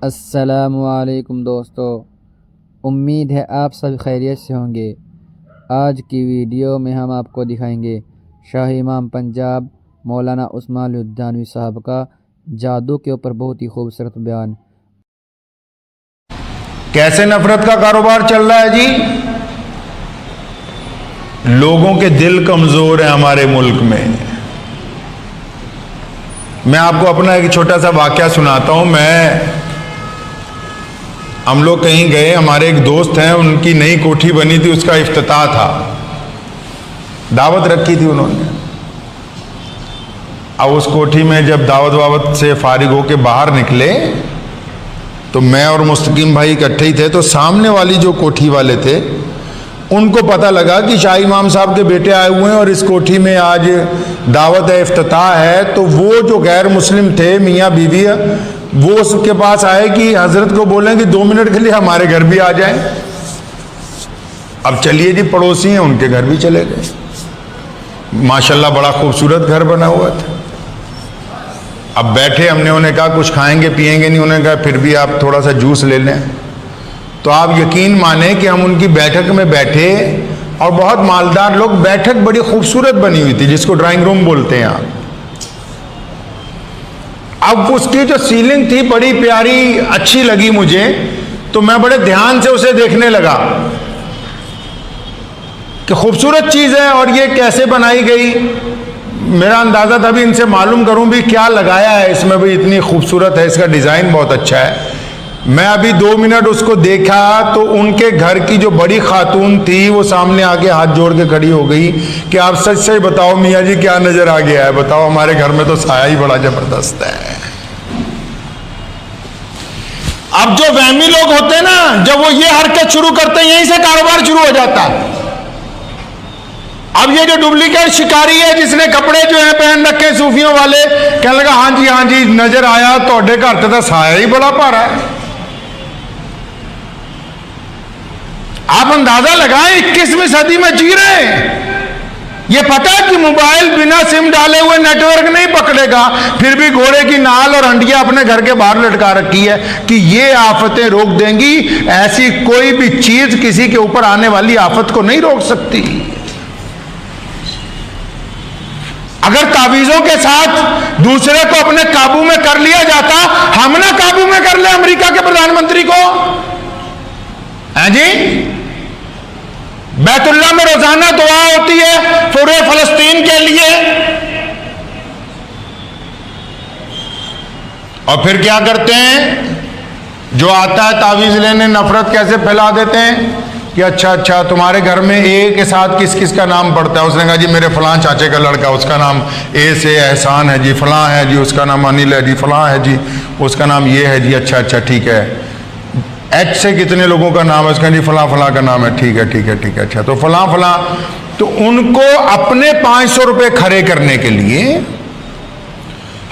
अस्सलामुअलैकुम दोस्तों, उम्मीद है आप सब खैरियत से होंगे। आज की वीडियो में हम आपको दिखाएंगे शाही इमाम पंजाब मौलाना उस्मान लुधियानवी साहब का जादू के ऊपर बहुत ही खूबसूरत बयान। कैसे नफरत का कारोबार चल रहा है जी। लोगों के दिल कमजोर हैं हमारे मुल्क में। मैं आपको अपना एक छोटा सा वाकया सुनाता हूं। हम लोग कहीं गए, हमारे एक दोस्त हैं, उनकी नई कोठी बनी थी, उसका इफ्तिताह था, दावत रखी थी उन्होंने। अब उस कोठी में जब दावत वावत से फारिग होके बाहर निकले तो मैं और मुस्तकीम भाई इकट्ठे ही थे। तो सामने वाली जो कोठी वाले थे उनको पता लगा कि शाही इमाम साहब के बेटे आए हुए हैं और इस कोठी में आज दावत है, इफ्तिताह है। तो वो जो गैर मुस्लिम थे, मियाँ बीवी, वो उसके पास आए कि हजरत को बोलें कि 2 मिनट के लिए हमारे घर भी आ जाएं। अब चलिए जी, पड़ोसी हैं, उनके घर भी चले गए। माशाल्लाह बड़ा खूबसूरत घर बना हुआ था। अब बैठे, हमने उन्हें कहा कुछ खाएंगे पिएंगे नहीं, उन्होंने कहा फिर भी आप थोड़ा सा जूस ले लें। तो आप यकीन माने कि हम उनकी बैठक में बैठे और बहुत मालदार लोग, बैठक बड़ी खूबसूरत बनी हुई थी जिसको ड्राइंग रूम बोलते हैं आप। अब उसकी जो सीलिंग थी बड़ी प्यारी, अच्छी लगी मुझे, तो मैं बड़े ध्यान से उसे देखने लगा कि खूबसूरत चीज है और ये कैसे बनाई गई। मेरा अंदाजा था भी इनसे मालूम करूं भी क्या लगाया है इसमें, भी इतनी खूबसूरत है, इसका डिजाइन बहुत अच्छा है। मैं अभी 2 मिनट उसको देखा तो उनके घर की जो बड़ी खातून थी वो सामने आके हाथ जोड़ के खड़ी हो गई कि आप सच सच बताओ मियाँ जी क्या नजर आ गया है, बताओ, हमारे घर में तो साया ही बड़ा जबरदस्त है। अब जो वहमी लोग होते हैं ना, जब वो ये हरकत शुरू करते हैं यहीं से कारोबार शुरू हो जाता है। अब ये जो डुप्लीकेट शिकारी है जिसने कपड़े जो है पहन रखे सूफियों वाले, कहने लगा हाँ जी नजर आया, तोड़े घर तो साया ही बड़ा भारा है। आप अंदाजा लगाएं 21वीं सदी में जी रहे हैं। ये पता है कि मोबाइल बिना सिम डाले हुए नेटवर्क नहीं पकड़ेगा, फिर भी घोड़े की नाल और हंडिया अपने घर के बाहर लटका रखी है कि ये आफतें रोक देंगी। ऐसी कोई भी चीज किसी के ऊपर आने वाली आफत को नहीं रोक सकती। अगर तावीजों के साथ दूसरे को अपने काबू में कर लिया जाता, हम ना काबू में कर ले अमेरिका के प्रधानमंत्री को, है जी। बैतुल्लाह में रोजाना दुआ होती है पूरे फलस्तीन के लिए, और फिर क्या करते हैं, जो आता है तावीज लेने, नफरत कैसे फैला देते हैं कि अच्छा तुम्हारे घर में ए के साथ किस किस का नाम पड़ता है। उसने कहा जी मेरे फलां चाचे का लड़का, उसका नाम ए से एहसान है जी, फलां है जी, उसका नाम अनिल है जी, फलां है जी, उसका नाम ये है जी, अच्छा ठीक है। एच से कितने लोगों का नाम है, उसका जी फलां का नाम है, ठीक है, अच्छा तो फलां। तो उनको अपने 500 रुपये खड़े करने के लिए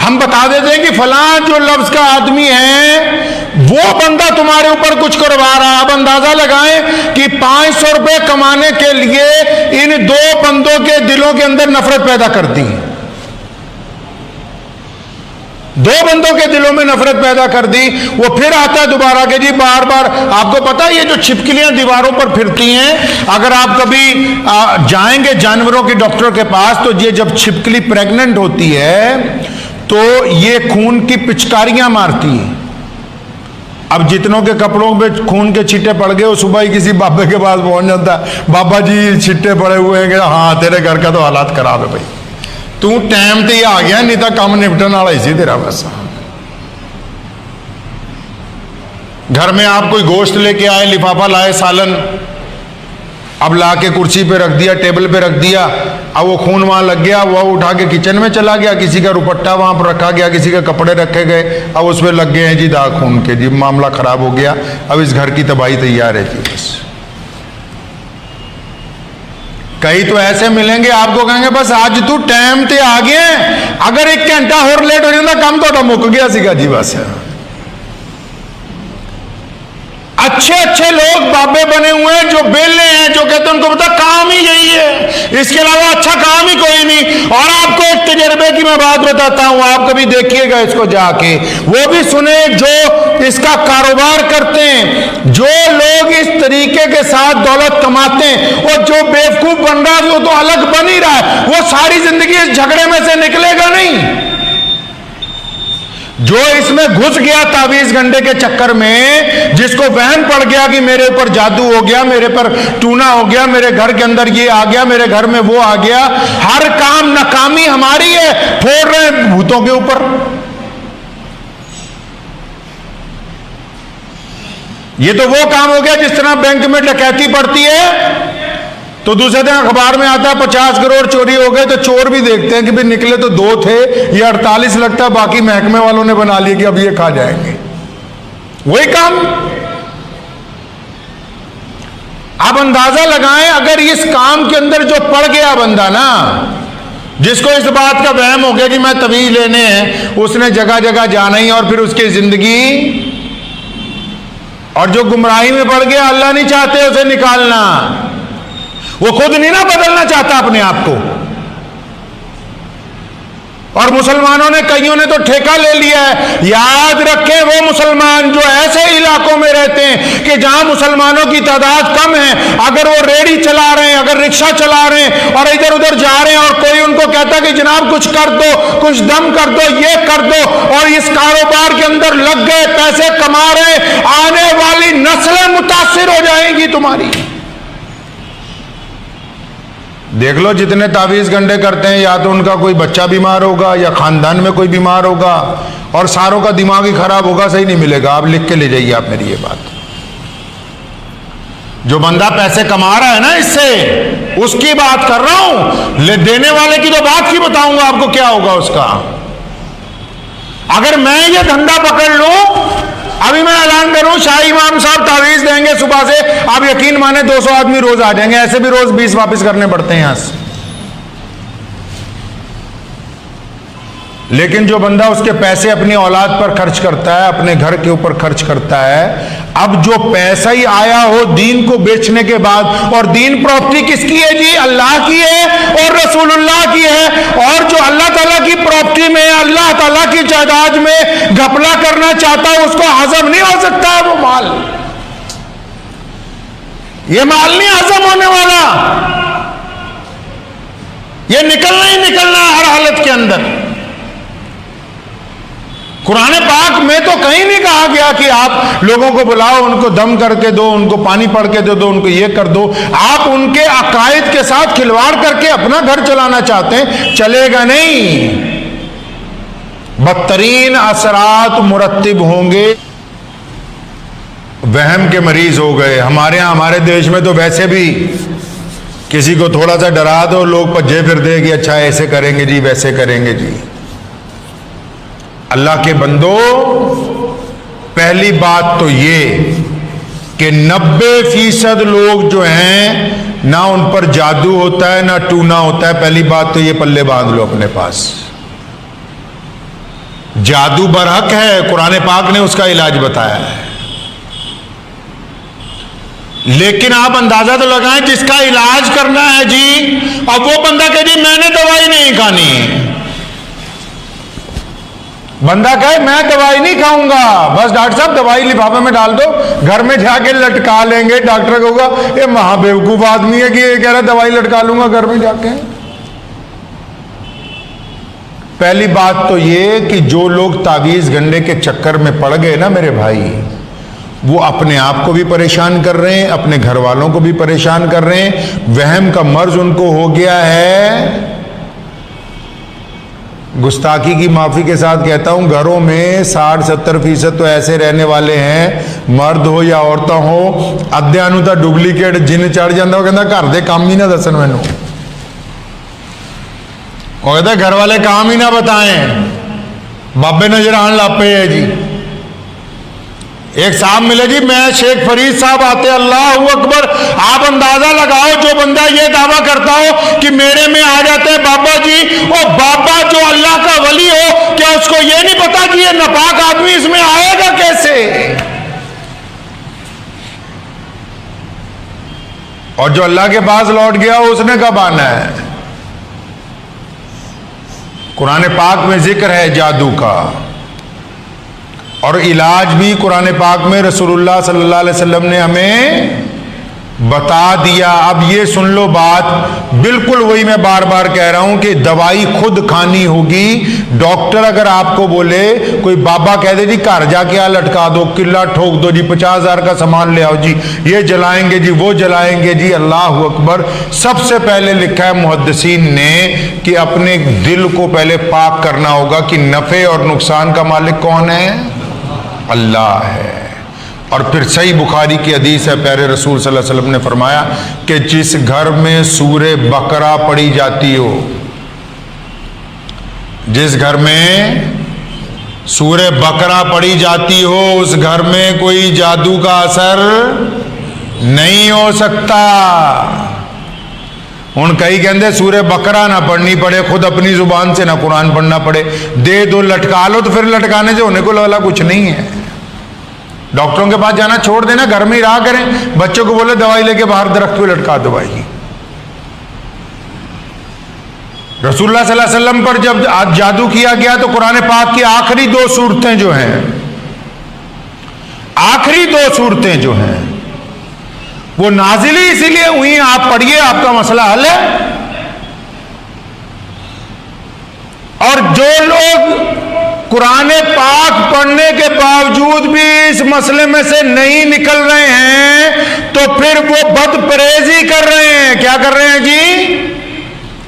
हम बता देते हैं कि फलां जो लफ्ज का आदमी है वो बंदा तुम्हारे ऊपर कुछ करवा रहा है। अब अंदाजा लगाएं कि 500 रुपये कमाने के लिए इन 2 बंदों के दिलों के अंदर नफरत पैदा कर दी, 2 बंदों के दिलों में नफरत पैदा कर दी। वो फिर आता है दोबारा के जी बार बार। आपको पता है ये जो छिपकलियां दीवारों पर फिरती हैं, अगर आप कभी जाएंगे जानवरों के डॉक्टर के पास तो ये जब छिपकली प्रेग्नेंट होती है तो ये खून की पिचकारियां मारती है। अब जितनों के कपड़ों पे खून के छिट्टे पड़ गए, वो सुबह ही किसी बाबे के पास पहुंच जाता है, बाबा जी छिट्टे पड़े हुए हैं। हाँ तेरे घर का तो हालात खराब है भाई, तू टाइम ते ही आ गया, नहीं तो काम निपटन वाला ही तेरा बस। घर में आप कोई गोश्त लेके आए, लिफाफा लाए सालन, अब ला के कुर्सी पे रख दिया, टेबल पे रख दिया, अब वो खून वहां लग गया, वो उठा के किचन में चला गया, किसी का रुपट्टा वहां पर रखा गया, किसी के कपड़े रखे गए, अब उस पर लग गए हैं जी दाग खून के, जी मामला खराब हो गया, अब इस घर की तबाही तैयार है जी। बस कई तो ऐसे मिलेंगे आपको कहेंगे बस आज तू टाइम ते आ गया, अगर 1 घंटा और लेट हो जाता काम तो मुक गया सीगा जी। बस अच्छे लोग बाबे बने हुए हैं जो बेले हैं, जो कहते हैं उनको पता काम ही यही है, इसके अलावा अच्छा काम ही कोई नहीं। और आपको एक तजर्बे की मैं बात बताता हूं, आप कभी देखिएगा इसको जाके, वो भी सुने जो इसका कारोबार करते हैं, जो लोग इस तरीके के साथ दौलत कमाते हैं, और जो बेवकूफ बन रहा है वो तो अलग बन ही रहा है, वो सारी जिंदगी इस झगड़े में से निकलेगा नहीं। जो इसमें घुस गया तावीज गंडे के चक्कर में, जिसको वहम पड़ गया कि मेरे ऊपर जादू हो गया, मेरे पर टूना हो गया, मेरे घर के अंदर ये आ गया, मेरे घर में वो आ गया, हर काम नाकामी हमारी है, फोड़ रहे हैं भूतों के ऊपर। ये तो वो काम हो गया जिस तरह बैंक में डकैती पड़ती है तो दूसरे दिन अखबार में आता है 50 करोड़ चोरी हो गए, तो चोर भी देखते हैं कि भाई निकले तो 2 थे, ये 48 लगता है, बाकी महकमे वालों ने बना लिया कि अब ये खा जाएंगे। वही काम। आप अंदाजा लगाएं, अगर इस काम के अंदर जो पड़ गया बंदा ना, जिसको इस बात का वहम हो गया कि मैं तवीज लेने हैं, उसने जगह जगह जाना ही, और फिर उसकी जिंदगी, और जो गुमराही में पड़ गया, अल्लाह नहीं चाहते उसे निकालना, वो खुद नहीं ना बदलना चाहता अपने आप को। और मुसलमानों ने, कईयों ने तो ठेका ले लिया है। याद रखें, वो मुसलमान जो ऐसे इलाकों में रहते हैं कि जहां मुसलमानों की तादाद कम है, अगर वो रेडी चला रहे हैं, अगर रिक्शा चला रहे हैं और इधर उधर जा रहे हैं, और कोई उनको कहता कि जनाब कुछ कर दो, कुछ दम कर दो, ये कर दो, और इस कारोबार के अंदर लग गए, पैसे कमा रहे, आने वाली नस्लें मुतासिर हो जाएंगी तुम्हारी। देख लो, जितने तावीज गंडे करते हैं, या तो उनका कोई बच्चा बीमार होगा, या खानदान में कोई बीमार होगा, और सारों का दिमाग ही खराब होगा, सही नहीं मिलेगा। आप लिख के ले जाइए आप मेरी ये बात। जो बंदा पैसे कमा रहा है ना इससे, उसकी बात कर रहा हूं, ले देने वाले की तो बात ही बताऊंगा आपको क्या होगा उसका। अगर मैं ये धंधा पकड़ लूं, अभी मैं ऐलान करूं, शाही इमाम साहब तावीज देंगे सुबह से, आप यकीन माने 200 आदमी रोज आ जाएंगे, ऐसे भी रोज 20 वापस करने पड़ते हैं यहां से। लेकिन जो बंदा उसके पैसे अपनी औलाद पर खर्च करता है, अपने घर के ऊपर खर्च करता है, अब जो पैसा ही आया हो दीन को बेचने के बाद, और दीन प्रॉपर्टी किसकी है जी? अल्लाह की है और रसूलुल्लाह की है। और जो अल्लाह ताला की प्रॉपर्टी में, अल्लाह ताला की जायदाद में घपला करना चाहता है, उसको हजम नहीं हो सकता है वो माल। ये माल नहीं हजम होने वाला, ये निकलना ही निकलना हर हालत के अंदर। कुरान पाक में तो कहीं नहीं कहा गया कि आप लोगों को बुलाओ, उनको दम करके दो, उनको पानी पड़ के दो, उनको ये कर दो। आप उनके अकायद के साथ खिलवाड़ करके अपना घर चलाना चाहते हैं, चलेगा नहीं। बदतरीन असरात मुरत्तिब होंगे। वहम के मरीज हो गए हमारे यहां, हमारे देश में तो वैसे भी किसी को थोड़ा सा डरा दो, लोग भज्जे फिर दे कि अच्छा ऐसे करेंगे जी, वैसे करेंगे जी। अल्लाह के बंदो, पहली बात तो ये कि 90% लोग जो हैं ना उन पर जादू होता है ना टूना होता है। पहली बात तो ये पल्ले बांध लो अपने पास। जादू बरहक है, कुरान पाक ने उसका इलाज बताया है, लेकिन आप अंदाजा तो लगाएं जिसका इलाज करना है जी, अब वो बंदा कहे जी मैंने दवाई नहीं खानी। बंदा कहे मैं दवाई नहीं खाऊंगा, बस डॉक्टर साहब दवाई लिफाफे में डाल दो, घर में जाके लटका लेंगे। डॉक्टर कहूंगा ये महाबेवकूफ आदमी है कि ये कह रहा दवाई लटका लूंगा घर में जाके। पहली बात तो ये कि जो लोग तावीज गंडे के चक्कर में पड़ गए ना मेरे भाई, वो अपने आप को भी परेशान कर रहे हैं, अपने घर वालों को भी परेशान कर रहे हैं। वहम का मर्ज उनको हो गया है। गुस्ताखी की माफी के साथ कहता हूं, घरों में 60-70% तो ऐसे रहने वाले हैं, मर्द हो या औरतां हो, अद्यानु तो डुप्लीकेट जिन चढ़ जाता, वो कहता घर दे काम ही ना दसन मैनू, वो कहता घर वाले काम ही ना बताएं, बाबे नजर आने लापे है जी। एक साहब मिले जी, मैं शेख फरीद साहब आते, अल्लाह अकबर। आप अंदाजा लगाओ, जो बंदा ये दावा करता हो कि मेरे में आ जाते हैं बाबा जी, और बाबा जो अल्लाह का वली हो, क्या उसको ये नहीं पता कि ये नापाक आदमी इसमें आएगा कैसे? और जो अल्लाह के पास लौट गया उसने कब आना है? कुरान पाक में जिक्र है जादू का। और इलाज भी कुरान पाक में रसूलुल्लाह सल्लल्लाहु अलैहि वसल्लम ने हमें बता दिया। अब ये सुन लो बात, बिल्कुल वही मैं बार बार कह रहा हूं कि दवाई खुद खानी होगी। डॉक्टर अगर आपको बोले, कोई बाबा कह दे जी घर जाके आ लटका दो, किला ठोक दो जी, 50,000 का सामान ले आओ जी, ये जलाएंगे जी, वो जलाएंगे जी, अल्लाह अकबर। सबसे पहले लिखा है मुहद्दिसीन ने कि अपने दिल को पहले पाक करना होगा कि नफे और नुकसान का मालिक कौन है? अल्लाह है। और फिर सही बुखारी की हदीस है, प्यारे रसूल सल्लल्लाहु अलैहि वसल्लम ने फरमाया कि जिस घर में सूरे बकरा पढ़ी जाती हो, जिस घर में सूरे बकरा पढ़ी जाती हो, उस घर में कोई जादू का असर नहीं हो सकता। हुण कई कहते सूरे बकरा ना पढ़नी पड़े, खुद अपनी जुबान से ना कुरान पढ़ना पड़े, दे दो लटका लो, तो फिर लटकाने से होने को वाला कुछ नहीं है। डॉक्टरों के पास जाना छोड़ देना, घर में ही रहा करें। बच्चों को बोले दवाई लेके बाहर दरख्त पे लटका दो भाई। रसूलुल्लाह सल्लल्लाहु अलैहि वसल्लम पर जब आज जादू किया गया तो कुरान पाक की आखिरी 2 सूरतें जो हैं, आखिरी 2 सूरतें जो हैं वो नाजिल ही इसीलिए हुई, आप पढ़िए, आपका मसला हल है। और जो लोग कुरान पाक पढ़ने के बावजूद भी इस मसले में से नहीं निकल रहे हैं, तो फिर वो बदपरहेजी कर रहे हैं। क्या कर रहे हैं जी?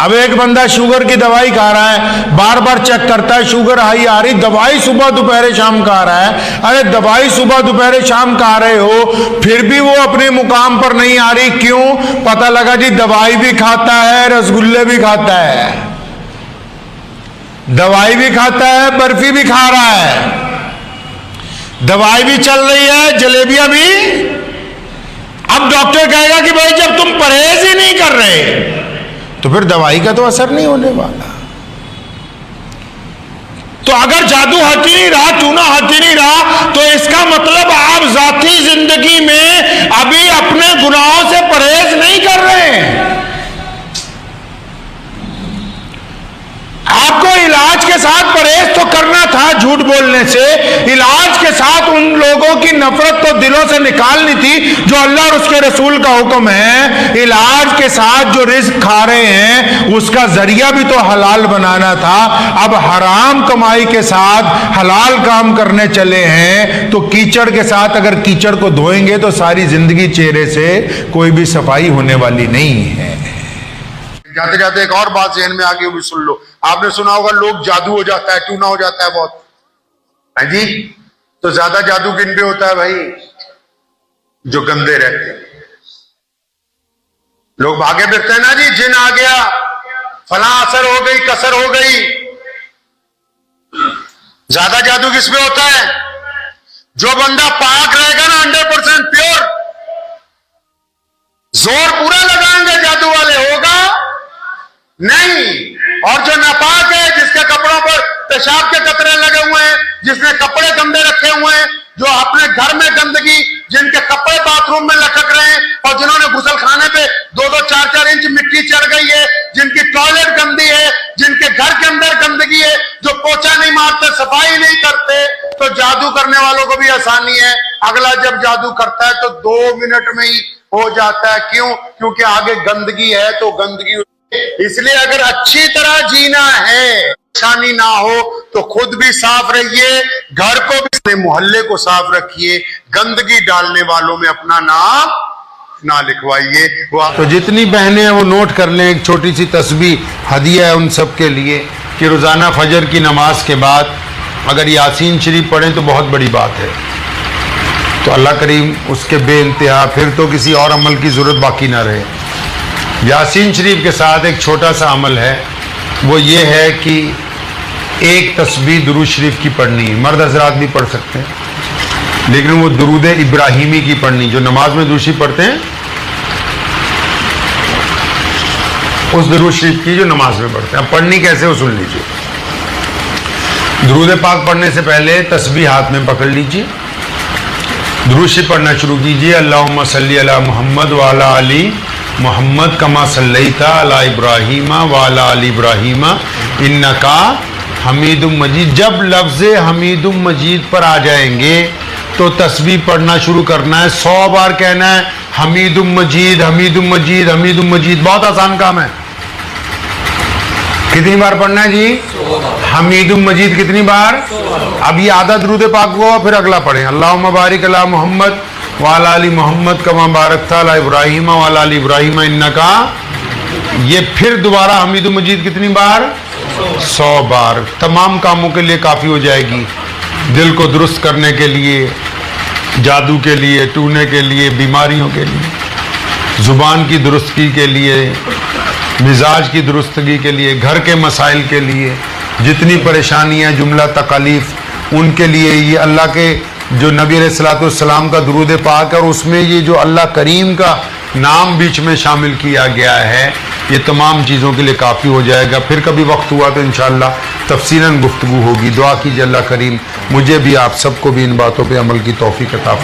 अब एक बंदा शुगर की दवाई खा रहा है, बार बार चेक करता है शुगर हाई आ रही, दवाई सुबह दोपहर शाम खा रहा है। अरे दवाई सुबह दोपहर शाम खा रहे हो, फिर भी वो अपने मुकाम पर नहीं आ रही, क्यों? पता लगा जी दवाई भी खाता है, रसगुल्ले भी खाता है, दवाई भी खाता है, बर्फी भी खा रहा है, दवाई भी चल रही है, जलेबियां भी। अब डॉक्टर कहेगा कि भाई जब तुम परहेज ही नहीं कर रहे तो फिर दवाई का तो असर नहीं होने वाला। तो अगर जादू हट ही नहीं रहा, टूना हट ही नहीं रहा, तो इसका मतलब आप जाती जिंदगी में अभी अपने गुनाहों से परहेज नहीं कर रहे हैं। आपको इलाज के साथ परहेज तो करना था झूठ बोलने से, इलाज के साथ उन लोगों की नफरत तो दिलों से निकालनी थी जो अल्लाह और उसके रसूल का हुक्म है। इलाज के साथ जो रिस्क खा रहे हैं उसका जरिया भी तो हलाल बनाना था। अब हराम कमाई के साथ हलाल काम करने चले हैं, तो कीचड़ के साथ अगर कीचड़ को धोएंगे तो सारी जिंदगी चेहरे से कोई भी सफाई होने वाली नहीं है। जाते जाते एक और बात जहन में आ गई, वो भी सुन लो। आपने सुना होगा लोग जादू हो जाता है, टूना हो जाता है बहुत, है जी। तो ज्यादा जादू किन पे होता है भाई? जो गंदे रहते हैं। लोग भागे फिरते हैं ना जी, जिन आ गया, फला असर हो गई, कसर हो गई। ज्यादा जादू किस पे होता है? जो बंदा पाक रहेगा ना, 100% प्योर, जोर पूरा लगाएंगे जादू वाले, होगा नहीं। और जो नापाक है, जिसके कपड़ों पर पेशाब के कतरे लगे हुए हैं, जिसने कपड़े गंदे रखे हुए हैं, जो अपने घर में गंदगी, जिनके कपड़े बाथरूम में लटक रहे हैं, और जिन्होंने गुसल खाने पे 2-2, 4-4 इंच मिट्टी चढ़ गई है, जिनकी टॉयलेट गंदी है, जिनके घर के अंदर गंदगी है, जो पोछा नहीं मारते, सफाई नहीं करते, तो जादू करने वालों को भी आसानी है। अगला जब जादू करता है तो 2 मिनट में ही हो जाता है। क्यों? क्योंकि आगे गंदगी है, तो गंदगी। इसलिए अगर अच्छी तरह जीना है, परेशानी ना हो, तो खुद भी साफ रहिए, घर को भी, अपने मोहल्ले को साफ रखिए, गंदगी डालने वालों में अपना नाम ना लिखवाइए। तो जितनी बहनें हैं वो नोट कर लें, एक छोटी सी तस्बीह हदिया है उन सब के लिए कि रोजाना फजर की नमाज के बाद अगर यासीन शरीफ पढ़ें तो बहुत बड़ी बात है। तो अल्लाह करीम उसके बेइंतहा, फिर तो किसी और अमल की जरूरत बाकी ना रहे। यासीन शरीफ के साथ एक छोटा सा अमल है, वो ये है कि एक तस्बीह दुरूद शरीफ की पढ़नी है। मर्द हजरात भी पढ़ सकते हैं, लेकिन वो दुरूद इब्राहिमी की पढ़नी, जो नमाज में दुरूद शरीफ पढ़ते हैं, उस दुरूद शरीफ की जो नमाज में पढ़ते हैं। अब पढ़नी कैसे वो सुन लीजिए। दुरूद पाक पढ़ने से पहले तस्बीह हाथ में पकड़ लीजिए, दुरूद शरीफ पढ़ना शुरू कीजिए। अल्लाहुम्मा सल्ली अला मुहम्मद व अला अली मुहम्मद कमा सल्लैता अला इब्राहीम व अला अली इब्राहीम इन्नका हमीदुम मजीद। जब लफ्ज़ हमीदुम मजीद पर आ जाएंगे तो तस्बीह पढ़ना शुरू करना है, 100 बार कहना है हमीदुम मजीद हमीदुम मजीद हमीदुम मजीद। बहुत आसान काम है। कितनी बार पढ़ना है जी? हमीदुम मजीद कितनी बार? अब ये आधा दुरूद पाक हुआ, फिर अगला पढ़ें अल्लाहुम्मा बारिक अला मोहम्मद व अला आलि मोहम्मद कमा बारकता अला इब्राहीम व अला आलि इब्राहीम इन्नका। ये फिर दोबारा हमीदुम मजीद कितनी बार? 100 बार। तमाम कामों के लिए काफ़ी हो जाएगी। दिल को दुरुस्त करने के लिए, जादू के लिए, टूने के लिए, बीमारियों के लिए, ज़ुबान की दुरुस्ती के लिए, मिजाज की दुरुस्तगी के लिए, घर के मसाइल के लिए, जितनी परेशानियां, जुमला तकालीफ, उनके लिए ये अल्लाह के जो नबी अलैहिस्सलाम का दुरूद पाक है और उसमें ये जो अल्लाह करीम का नाम बीच में शामिल किया गया है, ये तमाम चीज़ों के लिए काफ़ी हो जाएगा। फिर कभी वक्त हुआ तो इंशाअल्लाह तफसीलन गुफ्तगू होगी। दुआ कीजिए अल्लाह करीम मुझे भी आप सबको भी इन बातों पे अमल की तौफीक अता फरमाए।